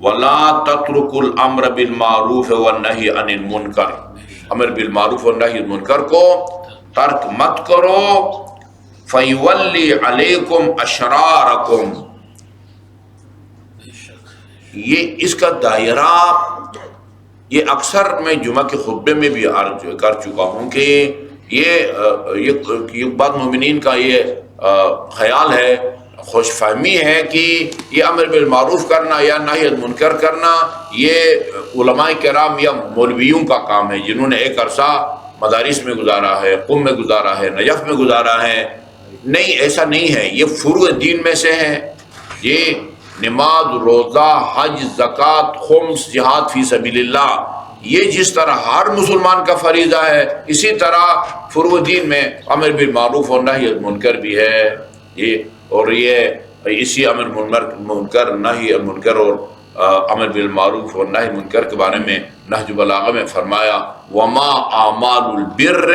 ولا تترکوا الامر بالمعروف والنہی عن المنکر، امر بالمعروف والنہی عن المنکر کو ترک مت کرو. فیولی علیکم اشرارکم، یہ اس کا دائرہ یہ اکثر میں جمعہ کے خطبے میں بھی عرض کر چکا ہوں کہ یہ بعض مومنین کا یہ خیال ہے، خوش فہمی ہے کہ یہ امر بالمعروف کرنا یا نہی عن المنکر کرنا یہ علماء کرام یا مولویوں کا کام ہے، جنہوں نے ایک عرصہ مدارس میں گزارا ہے، قم میں گزارا ہے، نجف میں گزارا ہے. نہیں، ایسا نہیں ہے، یہ فروع دین میں سے ہے. یہ نماز، روزہ، حج، زکوٰۃ، خمس، جہاد فی سبیل اللہ، یہ جس طرح ہر مسلمان کا فریضہ ہے، اسی طرح فروع دین میں امر بالمعروف اور نہی عن المنکر بھی ہے. یہ اسی امر منکر نہی عن منکر اور امر بالمعروف اور نہی عن منکر کے بارے میں نہج البلاغہ میں فرمایا وما اعمال البر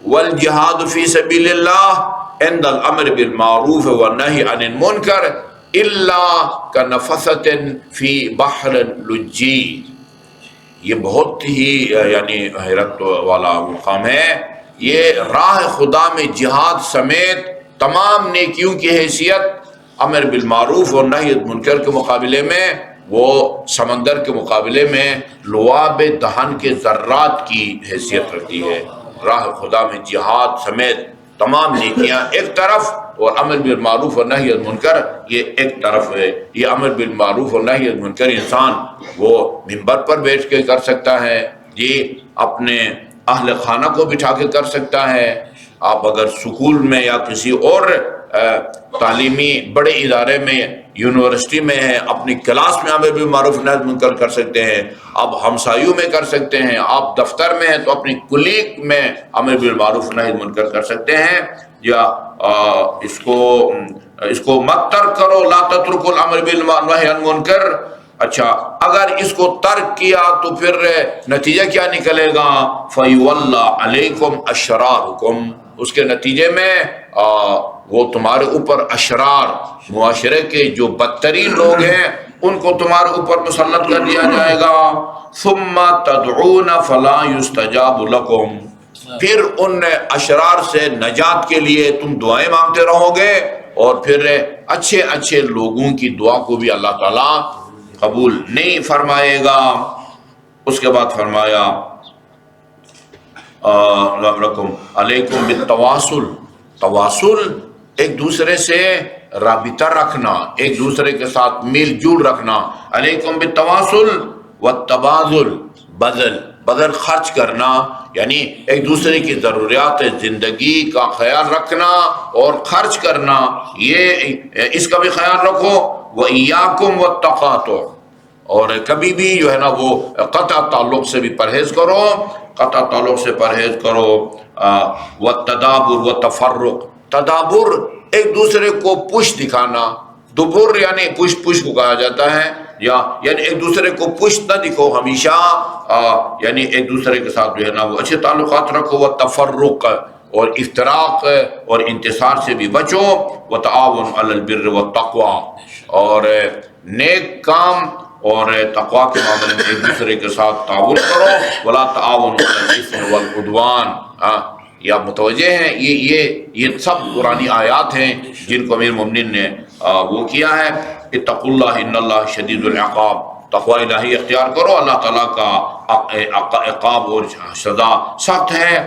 والجہاد فی سبیل اللہ عند الامر بالمعروف والنہی عن المنکر الا کنفثۃ فی بحر لجی. یہ بہت ہی یعنی حیرت والا مقام ہے. یہ راہ خدا میں جہاد سمیت تمام نیکیوں کی حیثیت امر بالمعروف اور نہی عن منکر کے مقابلے میں وہ سمندر کے مقابلے میں لعاب دہن کے ذرات کی حیثیت رکھتی ہے. راہ خدا میں جہاد سمیت تمام نیکیاں ایک طرف اور امر بالمعروف اور نہی عن منکر یہ ایک طرف ہے. یہ امر بالمعروف اور نہی عن منکر انسان وہ منبر پر بیٹھ کے کر سکتا ہے، یہ اپنے اہل خانہ کو بٹھا کے کر سکتا ہے. آپ اگر سکول میں یا کسی اور تعلیمی بڑے ادارے میں یونیورسٹی میں ہیں، اپنی کلاس میں امر بالمعروف نہی عن منکر کر سکتے ہیں. آپ ہمسایوں میں کر سکتے ہیں، آپ دفتر میں ہیں تو اپنی کلیگ میں امر بالمعروف نہی عن منکر کر سکتے ہیں. یا اس کو مت ترک کرو، لا تترکوا الامر بالمعروف نہی عن منکر. اچھا، اگر اس کو ترک کیا تو پھر نتیجہ کیا نکلے گا؟ فَيُوَلَّى عَلَيْكُمْ أَشْرَارُكُمْ، اس کے نتیجے میں وہ تمہارے اوپر اشرار، معاشرے کے جو بدترین لوگ ہیں ان کو تمہارے اوپر مسلط کر دیا جائے گا. ثُمَّ تَدْعُونَ فَلَا يُسْتَجَابُ لَكُمْ، پھر ان اشرار سے نجات کے لیے تم دعائیں مانگتے رہو گے اور پھر اچھے اچھے لوگوں کی دعا کو بھی اللہ تعالیٰ قبول نہیں فرمائے گا. اس کے بعد فرمایا علیکم بالتواصل، تواصل ایک دوسرے سے رابطہ رکھنا، ایک دوسرے کے ساتھ میل جول رکھنا. علیکم بالتواصل والتبادل، بدل خرچ کرنا، یعنی ایک دوسرے کی ضروریات زندگی کا خیال رکھنا اور خرچ کرنا، یہ اس کا بھی خیال رکھو. وَإِيَّاكُمْ وَالتَّقَاطُعَ، اور کبھی بھی جو ہے نا وہ قطع تعلق سے بھی پرہیز کرو، قطع تعلق سے پرہیز کرو. وَالتَّدَابُرُ وَالتَّفَرُّقُ، تدابر ایک دوسرے کو پش دکھانا، دبر یعنی پش کو کہا جاتا ہے، یعنی ایک دوسرے کو پش نہ دکھو ہمیشہ، یعنی ایک دوسرے کے ساتھ جو ہے نا وہ اچھے تعلقات رکھو. وَالتَّفَرُّقُ، اور افتراق اور انتصار سے بھی بچو. وَتَعَاوَنُوا عَلَى الْبِرِّ وَالتَّقْوَى، اور نیک کام اور تقوی کے معاملے میں ایک دوسرے کے ساتھ تعاون کرو. وَلَا تَعَاوَنُوا عَلَى الْإِثْمِ وَالْعُدْوَانِ. یا متوجہ ہیں یہ سب قرآنی آیات ہیں جن کو امیر المومنین نے وہ کیا ہے. اتقوا اللہ ان اللہ شدید العقاب، تقوی الہی اختیار کرو، اللہ تعالیٰ کا عقاب اور سزا سخت ہے.